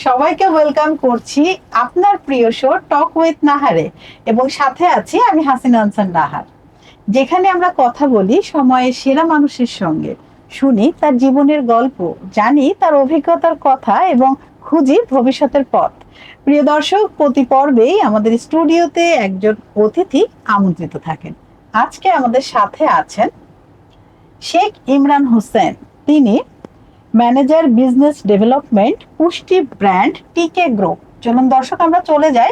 সবাইকে ওয়েলকাম করছি আপনার প্রিয় শো টক উইথ নাহারে, এবং সাথে আছি আমি হাসিনা আনসার নাহার, যেখানে আমরা কথা বলি সময়ের সেরা মানুষের সঙ্গে, শুনি তার জীবনের গল্প, জানি তার অভিজ্ঞতার কথা এবং খুঁজি ভবিষ্যতের পথ। প্রিয় দর্শক, প্রতি পর্বেই আমাদের স্টুডিওতে একজন অতিথি আমন্ত্রিত থাকেন। আজকে আমাদের সাথে আছেন শেখ ইমরান হোসেন। তিনি ম্যানেজার বিজনেস ডেভেলপমেন্ট, পুষ্টি ব্র্যান্ড টিকে গ্রুপ। চলুন দর্শক, আমরা চলে যাই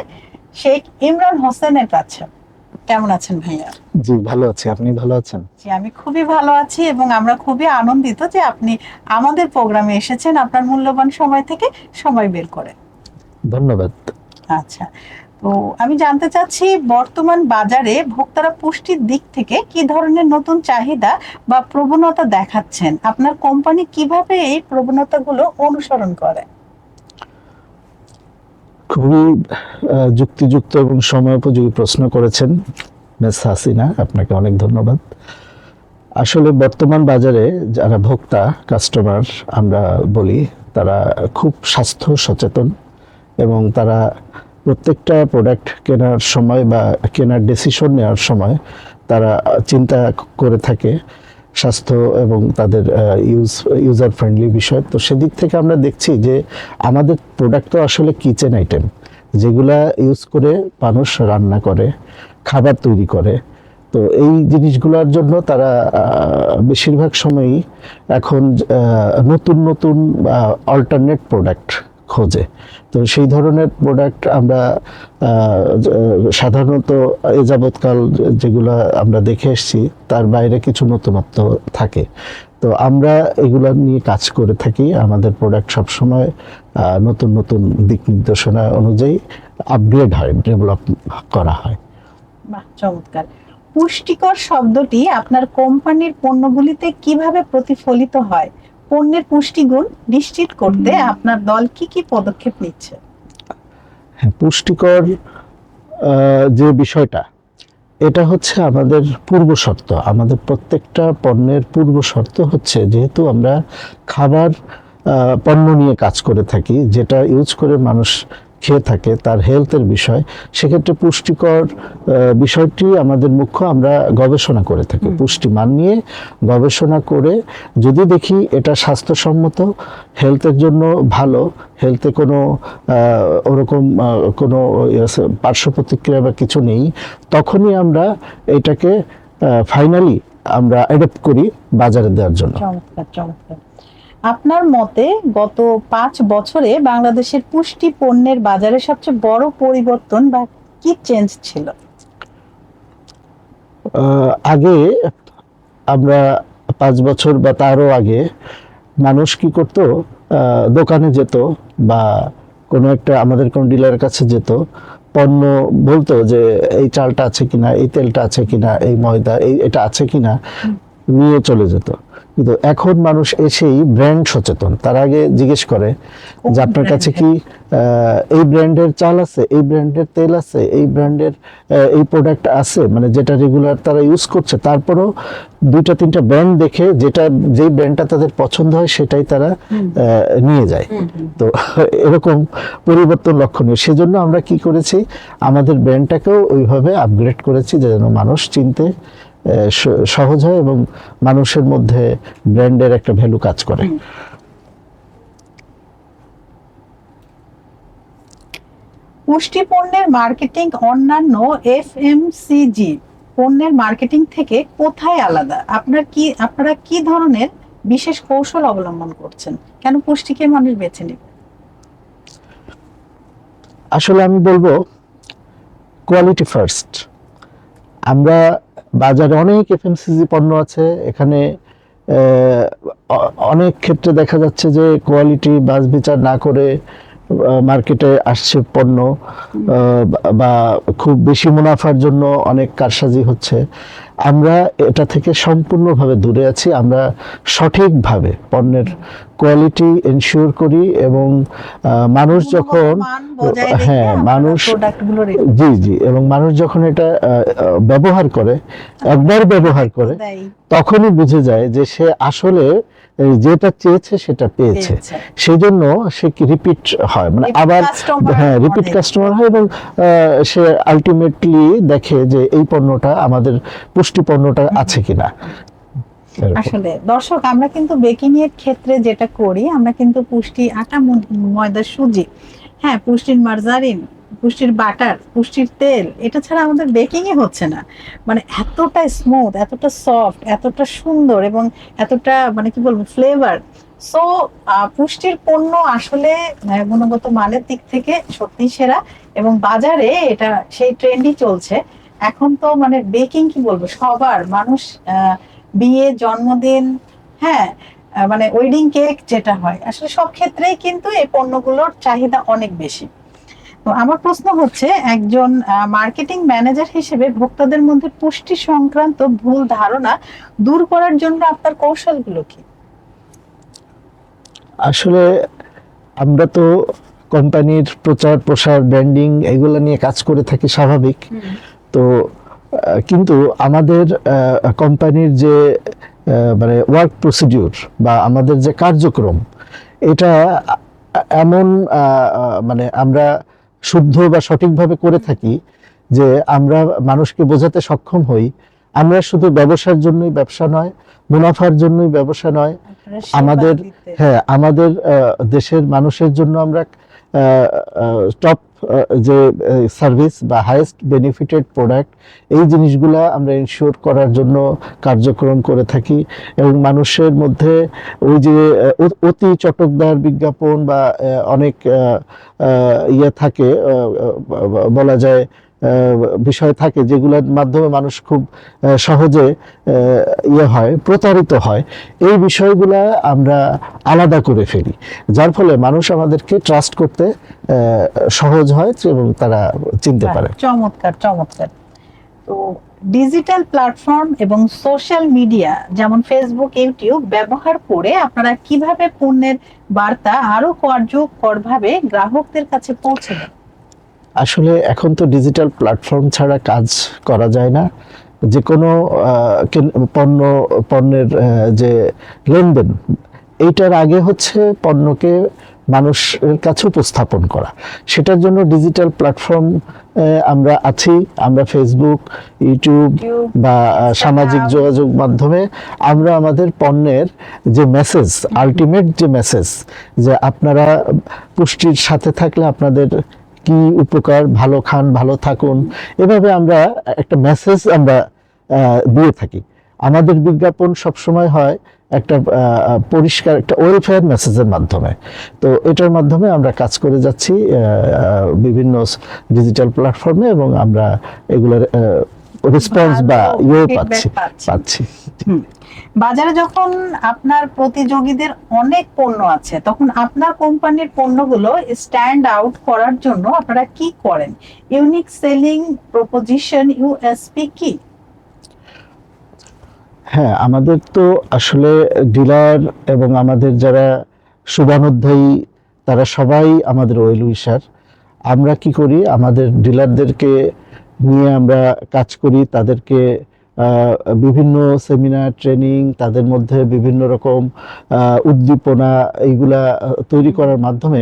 শেখ ইমরান হোসেনের কাছে। কেমন আছেন ভাইয়া? জি, ভালো আছি। আপনি ভালো আছেন? জি, আমি খুবই ভালো আছি এবং আমরা খুবই আনন্দিত যে আপনি আমাদের প্রোগ্রামে এসেছেন আপনার মূল্যবান সময় থেকে সময় বের করে। ধন্যবাদ। আচ্ছা, তো আমি জানতে চাচ্ছি বর্তমান বাজারে ভোক্তারা পুষ্টির দিক থেকে কি ধরনের নতুন চাহিদা বা প্রবণতা দেখাচ্ছেন? আপনার কোম্পানি কিভাবে এই প্রবণতাগুলো অনুসরণ করে? খুবই যুক্তিযুক্ত এবং সময়োপযোগী প্রশ্ন করেছেন মিস হাসিনা, আপনাকে অনেক ধন্যবাদ। আসলে বর্তমান বাজারে যারা ভোক্তা, কাস্টমার আমরা বলি, তারা খুব স্বাস্থ্য সচেতন এবং তারা প্রত্যেকটা প্রোডাক্ট কেনার সময় বা কেনার ডিসিশন নেওয়ার সময় তারা চিন্তা করে থাকে স্বাস্থ্য এবং তাদের ইউজার ফ্রেন্ডলি বিষয়। তো সেদিক থেকে আমরা দেখছি যে আমাদের প্রোডাক্ট তো আসলে কিচেন আইটেম, যেগুলা ইউজ করে মানুষ রান্না করে, খাবার তৈরি করে। তো এই জিনিসগুলোর জন্য তারা বেশিরভাগ সময়ই এখন নতুন নতুন অল্টারনেট প্রোডাক্ট খোঁজে। তো সেই ধরনের প্রোডাক্ট আমরা সাধারণত এ যাবৎকাল যেগুলো আমরা দেখে এসেছি তার বাইরে কিছু নতুনত্ব থাকে। তো আমরা এগুলো নিয়ে কাজ করে থাকি। আমাদের প্রোডাক্ট সবসময় নতুন নতুন দিক নির্দেশনা অনুযায়ী আপগ্রেড হয়, ডেভেলপ করা হয়। বাহ, চমৎকার। পুষ্টিকর শব্দটি আপনার কোম্পানির পণ্যগুলিতে কিভাবে প্রতিফলিত হয়? পণ্যের পুষ্টিগুণ নিশ্চিত করতে আপনার দল কি কি পদক্ষেপ নিচ্ছে? হ্যাঁ, পুষ্টিকর যে বিষয়টা, এটা হচ্ছে আমাদের পূর্ব শর্ত। আমাদের প্রত্যেকটা পণ্যের পূর্ব শর্ত হচ্ছে, যেহেতু আমরা খাবার পণ্য নিয়ে কাজ করে থাকি, যেটা ইউজ করে মানুষ খেয়ে থাকে, তার হেলথের বিষয়, সেক্ষেত্রে পুষ্টিকর বিষয়টি আমাদের মুখ্য। আমরা গবেষণা করে থাকি, পুষ্টিমান নিয়ে গবেষণা করে যদি দেখি এটা স্বাস্থ্যসম্মত, হেলথের জন্য ভালো, হেলথে কোনো ওরকম কোনো পার্শ্ব প্রতিক্রিয়া বা কিছু নেই, তখনই আমরা এটাকে ফাইনালি আমরা অ্যাডপ্ট করি বাজারে দেওয়ার জন্য। চমৎকার, চমৎকার। আপনার মতে গত 5 বছরে বাংলাদেশের পুষ্টি পণ্যের বাজারে সবচেয়ে বড় পরিবর্তন বা কি চেঞ্জ ছিল? আগে আমরা 5 বছর বা তারও আগে মানুষ কি করতো, দোকানে যেত বা কোনো একটা আমাদের কোনো ডিলারের কাছে যেত, পণ্য বলতো যে এই চালটা আছে কিনা, এই তেলটা আছে কিনা, এই ময়দা এটা আছে কিনা, নিয়ে চলে যেত। কিন্তু এখন মানুষ এসেই ব্র্যান্ড সচেতন। তার আগে জিজ্ঞেস করে যে আপনার কাছে কি এই ব্র্যান্ডের চাল আছে, এই ব্র্যান্ডের তেল আছে, এই ব্র্যান্ডের এই প্রোডাক্ট আছে, মানে যেটা রেগুলার তারা ইউজ করছে। তারপরও 2-3টা ব্র্যান্ড দেখে যেই ব্র্যান্ডটা তাদের পছন্দ হয় সেটাই তারা নিয়ে যায়। তো এরকম পরিবর্তন লক্ষণীয়। সেজন্য আমরা কি করেছি, আমাদের ব্র্যান্ডটাকেও ওইভাবে আপগ্রেড করেছি যেন মানুষ চিনতে সহজ হয় এবং মানুষের মধ্যে ব্র্যান্ডের একটা ভ্যালু কাজ করে। পুষ্টি পণ্যের মার্কেটিং অন্যান্য এফএমসিজি পণ্যের মার্কেটিং থেকে কোথায় আলাদা? আপনারা কি ধরনের বিশেষ কৌশল অবলম্বন করছেন? কেন পুষ্টিকে মানুষ বেছে নেবে? আসলে আমি বলবো কোয়ালিটি ফার্স্ট। আমরা বাজারে অনেক এফএমসিজি পণ্য আছে, এখানে অনেক ক্ষেত্রে দেখা যাচ্ছে যে কোয়ালিটি বাছ বিচার না করে মার্কেটে আসছে পণ্য, বা খুব বেশি মুনাফার জন্য অনেক কারসাজি হচ্ছে। আমরা এটা থেকে সম্পূর্ণভাবে দূরে আছি। আমরা সঠিকভাবে পণ্যের কোয়ালিটি এনশিওর করি এবং মানুষ যখন মানুষ জি এবং মানুষ যখন এটা ব্যবহার করে, একবার ব্যবহার করে, তখনই বুঝে যায় যে সে আসলে এই যেটা চেয়েছে সেটা পেয়েছে, সেই জন্য সে কি রিপিট হয়, মানে আবার হ্যাঁ রিপিট কাস্টমার হয়, এবং সে আলটিমেটলি দেখে যে এই পণ্যটা আমাদের পুষ্টি পণ্যটা আছে কিনা। আসলে দর্শক, আমরা কিন্তু বেকিং এর ক্ষেত্রে যেটা করি, আমরা কিন্তু পুষ্টি আটা, ময়দা, সুজি, হ্যাঁ পুষ্টির মার্জারিন, পুষ্টির বাটার, পুষ্টির তেল, এটা ছাড়া আমাদের বেকিং এ হচ্ছে না। মানে এতটা স্মুথ, এতটা সফট, এতটা সুন্দর, এবং এতটা মানে কি বলবো ফ্লেভার। সো পুষ্টির পণ্য আসলে গুণগত মানের দিক থেকে সত্যি সেরা, এবং বাজারে এটা সেই ট্রেন্ডই চলছে এখন। তো মানে বেকিং কি বলবো, সবার মানুষ বিয়ে, জন্মদিন, হ্যাঁ মানে ওয়েডিং কেক যেটা হয়, আসলে সব ক্ষেত্রেই কিন্তু এই পণ্যগুলোর চাহিদা অনেক বেশি। তো আমার প্রশ্ন হচ্ছে, একজন মার্কেটিং ম্যানেজার হিসেবে ভোক্তাদের মধ্যে পুষ্টি সংক্রান্ত ভুল ধারণা দূর করার জন্য আপনার কৌশলগুলো কি? আসলে আমরা তো কোম্পানির প্রচার প্রসার, ব্র্যান্ডিং এগুলো নিয়ে কাজ করে থাকি, স্বাভাবিক। তো কিন্তু আমাদের কোম্পানির যে মানে ওয়ার্ক প্রসিডিউর বা আমাদের যে কার্যক্রম, এটা এমন মানে আমরা শুদ্ধ বা সঠিকভাবে করে থাকি যে আমরা মানুষকে বোঝাতে সক্ষম হই আমরা শুধু ব্যবসার জন্যই ব্যবসা নয়, মুনাফার জন্যই ব্যবসা নয়, আমাদের হ্যাঁ আমাদের দেশের মানুষের জন্য আমরা টপ যে সার্ভিস বা হাইয়েস্ট বেনিফিটেড প্রোডাক্ট, এই জিনিসগুলা আমরা ইনশিওর করার জন্য কার্যক্রম করে থাকি। এবং মানুষের মধ্যে ওই যে অতি চটকদার বিজ্ঞাপন বা অনেক ইয়ে থাকে, বলা যায় বিষয় থাকে, যেগুলোর মাধ্যমে মানুষ খুব সহজে ইয়ে হয়, প্রতারিত হয়, এই বিষয়গুলা আমরা আলাদা করে ফেলি, যার ফলে মানুষ আমাদেরকে ট্রাস্ট করতে সহজ হয় এবং তারা চিনতে পারে। চমৎকার চমৎকার। তো ডিজিটাল প্ল্যাটফর্ম এবং সোশ্যাল মিডিয়া যেমন ফেসবুক, ইউটিউব ব্যবহার করে আপনারা কিভাবে পণ্যের বার্তা আরো কার্যকরভাবে গ্রাহকদের কাছে পৌঁছে দেন? আসলে এখন তো ডিজিটাল প্ল্যাটফর্ম ছাড়া কাজ করা যায় না। যে কোনো পণ্যের যে লেনদেন, এইটার আগে হচ্ছে পণ্যকে মানুষের কাছে উপস্থাপন করা। সেটার জন্য ডিজিটাল প্ল্যাটফর্ম আমরা আছি, আমরা ফেসবুক, ইউটিউব বা সামাজিক যোগাযোগ মাধ্যমে আমরা আমাদের পণ্যের যে মেসেজ, আলটিমেট যে মেসেজ, যে আপনারা পুষ্টির সাথে থাকলে আপনাদের কি উপকার, ভালো খান, ভালো থাকুন, এভাবে আমরা একটা মেসেজ আমরা দিয়ে থাকি। আমাদের বিজ্ঞাপন সবসময় হয় একটা পরিষ্কার একটা ওয়েলফেয়ার মেসেজের মাধ্যমে। তো এটার মাধ্যমে আমরা কাজ করে যাচ্ছি বিভিন্ন ডিজিটাল প্ল্যাটফর্মে, এবং আমরা এগুলোর রেসপন্স বা ইয়ে পাচ্ছি। বাজারে যখন আপনার প্রতিযোগীদের অনেক পণ্য আছে, তখন আপনার কোম্পানির পণ্যগুলো স্ট্যান্ড আউট করার জন্য আপনারা কি করেন? ইউনিক সেলিং প্রপোজিশন, ইউএসপি কি? হ্যাঁ, আমাদের তো আসলে ডিলার এবং আমাদের যারা শুভানুধ্যায়ী তারা সবাই আমাদের ওয়েল উইশার। আমরা কি করি, আমাদের ডিলারদেরকে নিয়ে আমরা কাজ করি, তাদেরকে বিভিন্ন সেমিনার, ট্রেনিং, তাদের মধ্যে বিভিন্ন রকম উদ্দীপনা এইগুলা তৈরি করার মাধ্যমে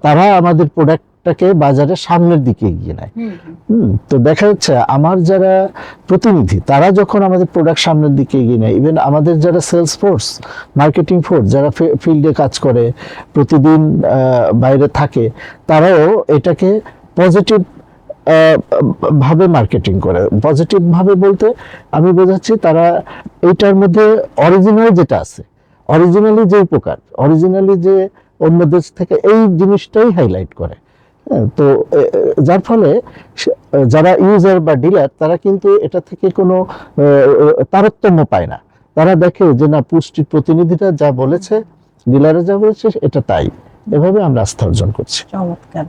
তারা আমাদের প্রোডাক্টটাকে বাজারে সামনের দিকে এগিয়ে নেয়। তো দেখা যাচ্ছে আমার যারা প্রতিনিধি, তারা যখন আমাদের প্রোডাক্ট সামনের দিকে এগিয়ে নেয়, ইভেন আমাদের যারা সেলস ফোর্স, মার্কেটিং ফোর্স, যারা ফিল্ডে কাজ করে, প্রতিদিন বাইরে থাকে, তারাও এটাকে পজিটিভ ভাবে মার্কেটিং করে। পজিটিভ ভাবে বলতে আমি বোঝাচ্ছি, তারা এইটার মধ্যে অরিজিনাল যেটা আছে, অরিজিনালি যে উপকার, অরিজিনালি যে অন্য দেশ থেকে, এই জিনিসটাই হাইলাইট করে। তো যার ফলে যারা ইউজার বা ডিলার, তারা কিন্তু এটা থেকে কোনো তারতম্য পায় না। তারা দেখে যে না, পুষ্টির প্রতিনিধিরা যা বলেছে, ডিলাররা যা বলেছে, এটা তাই। এভাবে আমরা আস্থা অর্জন করছি। চমৎকার।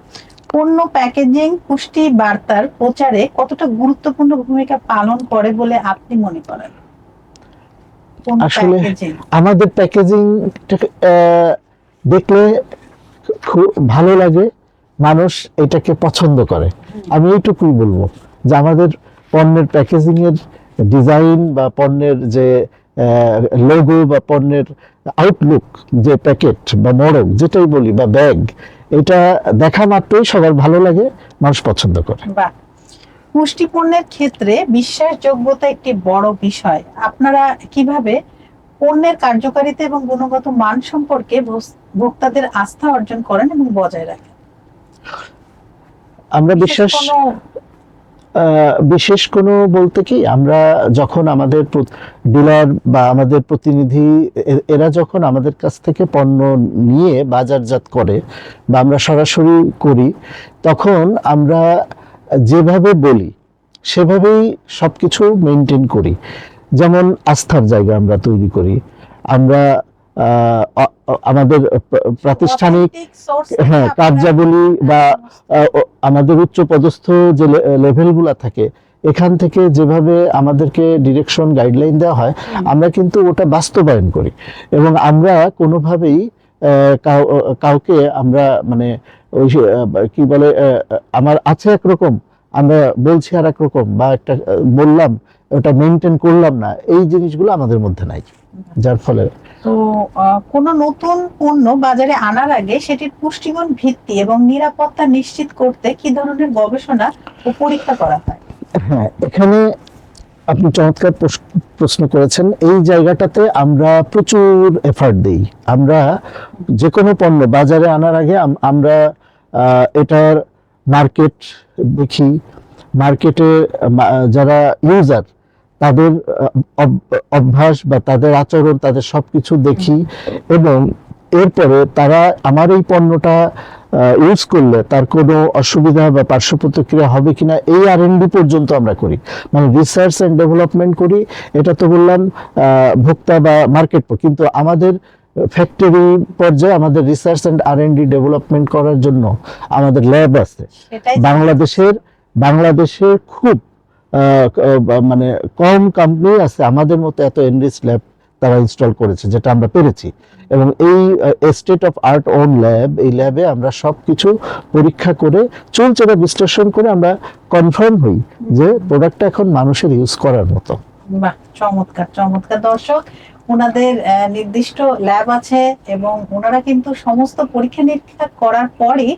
পণ্য প্যাকেজিং পুষ্টি বার্তার প্রচারে কতটা গুরুত্বপূর্ণ ভূমিকা পালন করে বলে আপনি মনে করেন? আসলে আমাদের প্যাকেজিং দেখলে খুব ভালো লাগে, মানুষ এটাকে পছন্দ করে। আমি এইটুকুই বলবো যে আমাদের পণ্যের প্যাকেজিং এর ডিজাইন বা পণ্যের যে লোগো বা পণ্যের আউটলুক, যে প্যাকেট বা মোড়ক যেটাই বলি বা ব্যাগ, এটা দেখা মাত্রই সবার ভালো লাগে, মানুষ পছন্দ করে। বাহ। পুষ্টিপণ্যের ক্ষেত্রে বিশ্বাসযোগ্যতা একটি বড় বিষয়। আপনারা কিভাবে পণ্যের কার্যকারিতা এবং গুণগত মান সম্পর্কে ভোক্তাদের আস্থা অর্জন করেন এবং বজায় রাখেন? আমরা কোনো বিশেষ কোনো বলতে কি, আমরা যখন আমাদের ডিলার বা আমাদের প্রতিনিধি এরা যখন আমাদের কাছ থেকে পণ্য নিয়ে বাজারজাত করে বা আমরা সরাসরি করি, তখন আমরা যেভাবে বলি সেভাবেই সবকিছু মেনটেন করি। যেমন আস্থার জায়গা আমরা তৈরি করি, আমরা আমাদের প্রাতিষ্ঠানিক authentic source থেকে হ্যাঁ আপনারা কার্যাবলী বা আমাদের উচ্চপদস্থ যে লেভেলগুলো থাকে, এখান থেকে যেভাবে আমাদেরকে ডিরেকশন গাইডলাইন দেওয়া হয়, আমরা কিন্তু ওটা বাস্তবায়ন করি। এবং আমরা কোনোভাবেই কাউকে আমরা মানে ওই কি বলে, আমার আছে একরকম, আমরা বলছি আর একরকম, বা একটা বললাম ওটা মেনটেন করলাম না, এই জিনিসগুলো আমাদের মধ্যে নাই, যার ফলে তো কোন নতুন পণ্য বাজারে আনার আগে সেটির পুষ্টিগুণ ভিত্তি এবং নিরাপত্তা নিশ্চিত করতে কি ধরনের গবেষণা ও পরীক্ষা করা হয়? হ্যাঁ, এখানে আপনি চমৎকার প্রশ্ন করেছেন। এই জায়গাটাতে আমরা প্রচুর এফার্ট দিই। আমরা যে কোনো পণ্য বাজারে আনার আগে আমরা এটার মার্কেট দেখি, মার্কেটে যারা ইউজার তাদের অভ্যাস বা তাদের আচরণ, তাদের সবকিছু দেখি, এবং এরপরে তারা আমার এই পণ্যটা ইউজ করলে তার কোনো অসুবিধা বা পার্শ্ব প্রতিক্রিয়া হবে কিনা, এই R&D পর্যন্ত আমরা করি, মানে রিসার্চ অ্যান্ড ডেভেলপমেন্ট করি। এটা তো বললাম ভোক্তা বা মার্কেট, কিন্তু আমাদের ফ্যাক্টরি পর্যায়ে আমাদের রিসার্চ অ্যান্ড R&D ডেভেলপমেন্ট করার জন্য আমাদের ল্যাব আছে। বাংলাদেশের খুব মানে কম কোম্পানি আছে আমাদের মতো এত এনরিচ ল্যাব তারা ইনস্টল করেছে, যেটা আমরা পেরেছি। এবং এই state of art own lab, এই ল্যাবে আমরা সবকিছু পরীক্ষা করে চুলচেরা বিশ্লেষণ করে আমরা কনফার্ম হই যে প্রোডাক্টটা এখন মানুষের ইউজ করার মতো। বাহ, চমৎকার চমৎকার। দর্শক, ওনাদের নির্দিষ্ট ল্যাব আছে এবং ওনারা কিন্তু সমস্ত পরীক্ষা নিরীক্ষা করার পরই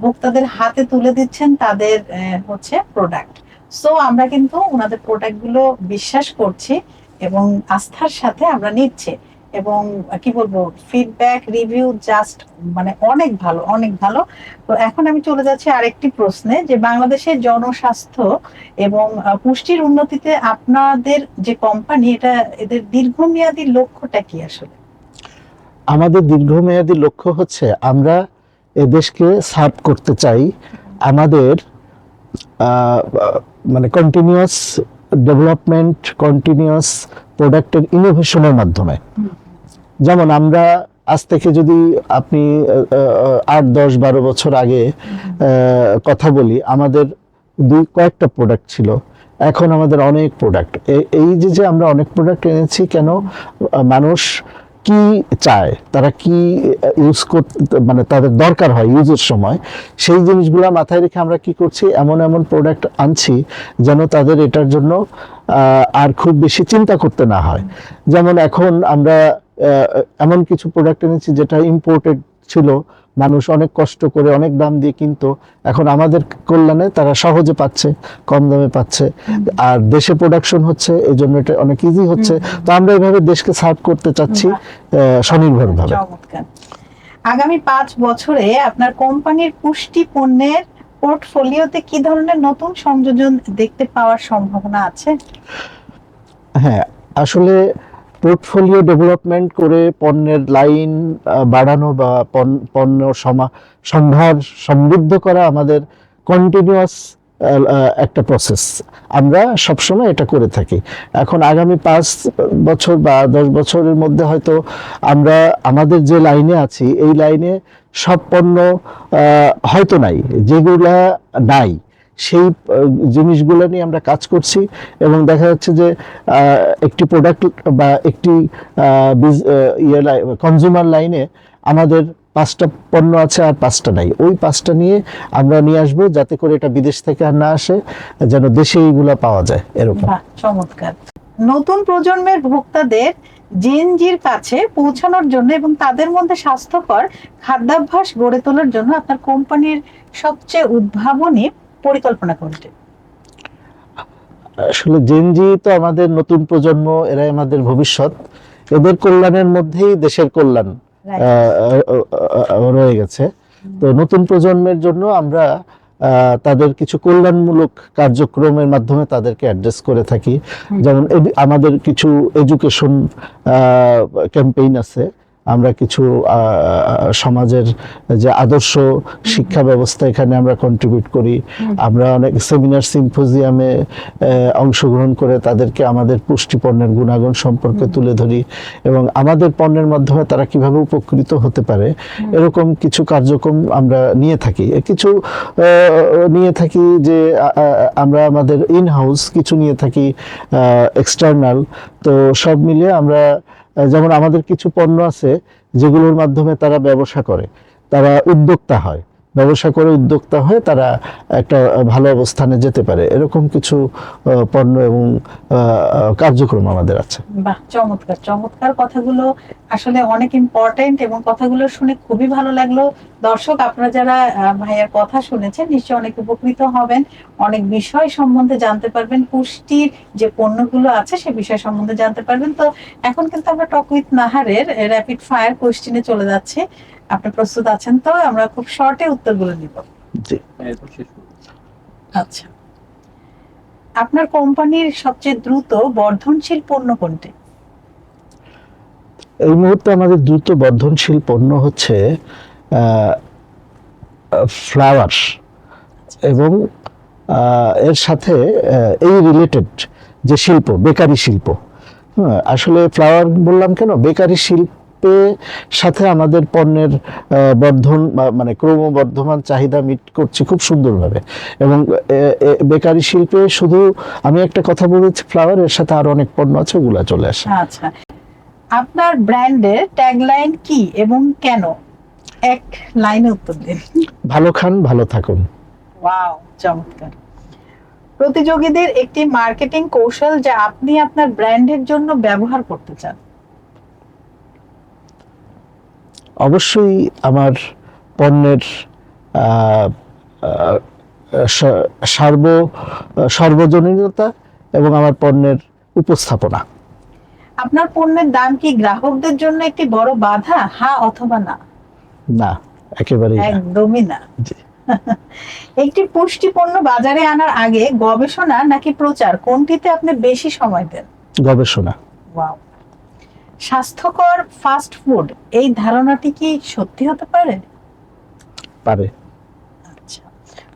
ভোক্তাদের হাতে তুলে দিচ্ছেন তাদের হচ্ছে প্রোডাক্ট। সো আমরা কিন্তু ওনাদের প্রোডাক্ট গুলো বিশ্বাস করছি এবং আস্থার সাথে আমরা নিচ্ছি, এবং কি বলবো, ফিডব্যাক রিভিউ জাস্ট মানে অনেক ভালো, অনেক ভালো। তো এখন আমি চলে যাচ্ছি আরেকটি প্রশ্নে, যে বাংলাদেশের জনস্বাস্থ্য এবং পুষ্টির উন্নতিতে আপনাদের যে কোম্পানি, এদের দীর্ঘমেয়াদী লক্ষ্যটা কি আসলে? আমাদের দীর্ঘমেয়াদী লক্ষ্য হচ্ছে আমরা এদেশকে সার্ভ করতে চাই আমাদের মানে কন্টিনিউয়াস ডেভেলপমেন্ট, কন্টিনিউয়াস প্রোডাক্টের ইনোভেশনের মাধ্যমে। যেমন আমরা আজ থেকে যদি আপনি 8, 10, 12 বছর আগে কথা বলি, আমাদের কয়েকটা প্রোডাক্ট ছিল, এখন আমাদের অনেক প্রোডাক্ট। এই যে আমরা অনেক প্রোডাক্ট এনেছি কেন, মানুষ কি চায়, তারা কি ইউজ করতে মানে তাদের দরকার হয় ইউজের সময়, সেই জিনিসগুলো মাথায় রেখে আমরা কি করছি, এমন এমন প্রোডাক্ট আনছি যেন তাদের এটার জন্য আর খুব বেশি চিন্তা করতে না হয়। যেমন এখন আমরা এমন কিছু প্রোডাক্ট এনেছি যেটা ইম্পোর্টেড ছিল, মানুষ অনেক কষ্ট করে অনেক দাম দিয়ে কিনতো, এখন আমাদের কল্যাণে তারা সহজে পাচ্ছে, কম দামে পাচ্ছে, আর দেশে প্রোডাকশন হচ্ছে, এই জন্য এটা অনেক ইজি হচ্ছে। তো আমরা এইভাবে দেশকে সার্ভ করতে চাচ্ছি স্বনির্ভরভাবে। আগামী 5 বছরে আপনার কোম্পানির পুষ্টি পণ্যের পোর্টফোলিওতে কি ধরনের নতুন সংযোজন দেখতে পাওয়ার সম্ভাবনা আছে? হ্যাঁ, আসলে পোর্টফোলিও ডেভেলপমেন্ট করে পণ্যের লাইন বাড়ানো বা পণ্য সম্ভার সমৃদ্ধ করা আমাদের কন্টিনিউয়াস একটা প্রসেস, আমরা সবসময় এটা করে থাকি। এখন আগামী 5 বছর বা 10 বছরের মধ্যে হয়তো আমরা আমাদের যে লাইনে আছি, এই লাইনে সব পণ্য হয়তো নাই, যেগুলা নাই সেই জিনিসগুলো নিয়ে আমরা কাজ করছি। এবং দেখা যাচ্ছে যে একটি প্রোডাক্ট বা একটি কনজিউমার লাইনে আমাদের 5টা পণ্য আছে আর 5টা নাই, ওই 5টা নিয়ে আমরা নিয়ে আসবো যাতে করে এটা বিদেশ থেকে আর না আসে, যেন দেশে এইগুলা পাওয়া যায়, এরকম। চমৎকার। নতুন প্রজন্মের ভোক্তাদের জেনজির কাছে পৌঁছানোর জন্য এবং তাদের মধ্যে স্বাস্থ্যকর খাদ্যাভ্যাস গড়ে তোলার জন্য আপনার কোম্পানির সবচেয়ে উদ্ভাবনী পরিকল্পনা কোনটি? আসলে জেনজি তো আমাদের নতুন প্রজন্ম, এরাই আমাদের ভবিষ্যৎ। এদের কল্যাণের মধ্যেই দেশের কল্যাণ রয়ে গেছে। তো নতুন প্রজন্মের জন্য আমরা তাদের কিছু কল্যাণমূলক কার্যক্রমের মাধ্যমে তাদেরকে অ্যাড্রেস করে থাকি। যেমন আমাদের কিছু এডুকেশন ক্যাম্পেইন আছে, আমরা কিছু সমাজের যে আদর্শ শিক্ষা ব্যবস্থা এখানে আমরা কন্ট্রিবিউট করি। আমরা অনেক সেমিনার সিম্পোজিয়ামে অংশগ্রহণ করে তাদেরকে আমাদের পুষ্টি পণ্যের গুণাগুণ সম্পর্কে তুলে ধরি এবং আমাদের পণ্যের মাধ্যমে তারা কিভাবে উপকৃত হতে পারে এরকম কিছু কার্যক্রম আমরা নিয়ে থাকি। কিছু নিয়ে থাকি যে আমরা আমাদের ইন হাউস, কিছু নিয়ে থাকি এক্সটার্নাল। তো সব মিলিয়ে আমরা, যেমন আমাদের কিছু পণ্য আছে যেগুলোর মাধ্যমে তারা ব্যবসা করে, তারা উদ্যোক্তা হয়, ব্যবসা করে উদ্যোক্তা হয়ে তারা একটা ভালো অবস্থানে যেতে পারে, এরকম কিছু পণ্য এবং কার্যক্রম আমাদের আছে। বাহ, চমৎকার চমৎকার কথাগুলো আসলে অনেক ইম্পর্টেন্ট এবং কথাগুলো শুনে খুবই ভালো লাগলো। দর্শক, আপনারা যারা ভাইয়ার কথা শুনেছেন নিশ্চয়ই অনেক উপকৃত হবেন, অনেক বিষয় সম্বন্ধে জানতে পারবেন, পুষ্টির যে পণ্যগুলো আছে সে বিষয় সম্বন্ধে জানতে পারবেন। তো এখন কিন্তু আমরা টক উইথ নাহারের র্যাপিড ফায়ার কোশ্চেনে চলে যাচ্ছি। আপনি প্রস্তুত আছেন তো? আমরা খুব শর্টে উত্তরগুলো নিব। জি। আচ্ছা, আপনার কোম্পানির সবচেয়ে দ্রুত বর্ধনশীল পণ্য কোনটি? এই মুহূর্তে আমাদের দ্রুত বর্ধনশীল পণ্য হচ্ছে ফ্লাওয়ার এবং এর সাথে এই রিলেটেড যে শিল্প, বেকারি শিল্প। আসলে ফ্লাওয়ার বললাম কেন, বেকারি শিল্পের সাথে আমাদের পণ্যের বর্ধন মানে ক্রমবর্ধমান চাহিদা মিট করছে খুব সুন্দরভাবে। এবং বেকারি শিল্পে শুধু আমি একটা কথা বলেছি ফ্লাওয়ার, এর সাথে আরো অনেক পণ্য আছে, ওগুলা চলে আসে। আচ্ছা, আপনার ব্র্যান্ডের ট্যাগলাইন কি এবং কেন? এক লাইনে উত্তর দিন। ভালো খান, ভালো থাকুন। ওয়াও, চমৎকার। প্রতিযোগীদের একটি মার্কেটিং কৌশল যা আপনি আপনার ব্র্যান্ডের জন্য ব্যবহার করতে চান? অবশ্যই আমার পণ্যের সর্বজনীনতা এবং আমার পণ্যের উপস্থাপনা। আপনার পণ্যের দাম কি গ্রাহকদের জন্য একটি বড় বাধা, হ্যাঁ অথবা না? না, একেবারেই না। একদমই না। জি। একটি পুষ্টি পণ্য বাজারে আনার আগে গবেষণা নাকি প্রচার, কোনটিতে আপনি বেশি সময় দেন? গবেষণা। ওয়াও। স্বাস্থ্যকর ফাস্ট ফুড, এই ধারণাটি কি সত্যি হতে পারে? পারে। আচ্ছা,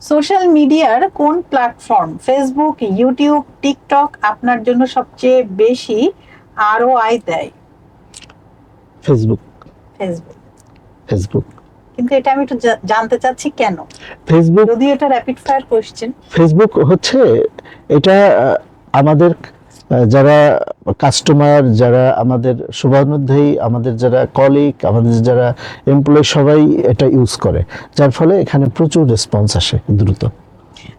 সোশ্যাল মিডিয়ার কোন প্ল্যাটফর্ম, ফেসবুক, ইউটিউব, টিকটক আপনার জন্য সবচেয়ে বেশি আরওআই দেয়? ফেসবুক। ফেসবুক। ফেসবুক। কিন্তু এটা আমি একটু জানতে চাচ্ছি কেন, ফেসবুক। যদি এটা র্যাপিড ফায়ার কোশ্চেন। ফেসবুক হচ্ছে এটা আমাদের যারা কাস্টমার, যারা আমাদের শুভানুধ্যায়ী, আমাদের যারা কলিগ, আমাদের যারা এমপ্লয়ি সবাই এটা ইউজ করে, যার ফলে এখানে প্রচুর রেসপন্স আসে দ্রুত।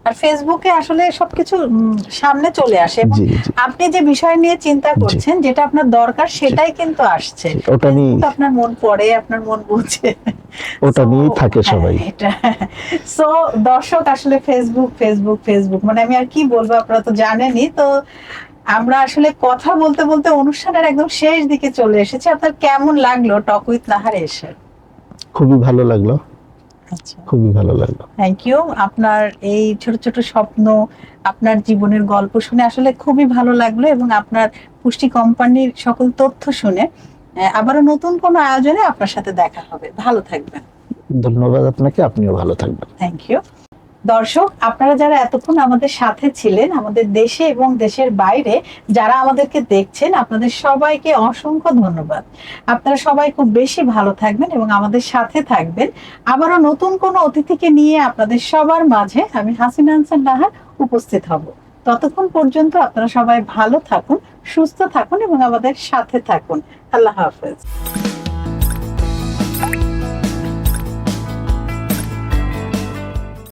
আর ফেসবুকে আসলে সবকিছু সামনে চলে আসে এবং জি, জি। আপনি যে বিষয় নিয়ে চিন্তা করছেন, যেটা আপনার দরকার সেটাই কিন্তু আসছে। ওটা নিয়ে আপনার মন পড়ে, আপনার মন বুঝে, ওটা নিয়েই থাকে সবাই। সো দর্শক, আসলে ফেসবুক ফেসবুক ফেসবুক মানে আমি আর কি বলবো, আপনারা তো জানেনই। তো আমরা আসলে কথা বলতে বলতে অনুষ্ঠানের একদম শেষ দিকে চলে এসেছি। আপনার কেমন লাগলো টক উইথ নাহারে এসে? খুবই ভালো লাগলো। আচ্ছা, খুবই ভালো লাগলো। Thank you. আপনার এই ছোট ছোট স্বপ্ন, আপনার জীবনের গল্প শুনে আসলে খুবই ভালো লাগলো এবং আপনার পুষ্টি কোম্পানির সকল তথ্য শুনে আবারও নতুন কোনো আয়োজনে আপনার সাথে দেখা হবে। ভালো থাকবেন। ধন্যবাদ আপনাকে, আপনিও ভালো থাকবেন। Thank you. দর্শক, আপনারা যারা এতক্ষণ আমাদের সাথে ছিলেন, আমাদের দেশে এবং দেশের বাইরে যারা আমাদেরকে দেখছেন, আপনাদের সবাইকে অসংখ্য ধন্যবাদ। আপনারা সবাই খুব বেশি ভালো থাকবেন এবং আমাদের সাথে থাকবেন। আবারও নতুন কোনো অতিথিকে নিয়ে আপনাদের সবার মাঝে আমি হাসিনা আনসার নাহার উপস্থিত হব। ততক্ষণ পর্যন্ত আপনারা সবাই ভালো থাকুন, সুস্থ থাকুন এবং আমাদের সাথে থাকুন। আল্লাহ হাফেজ।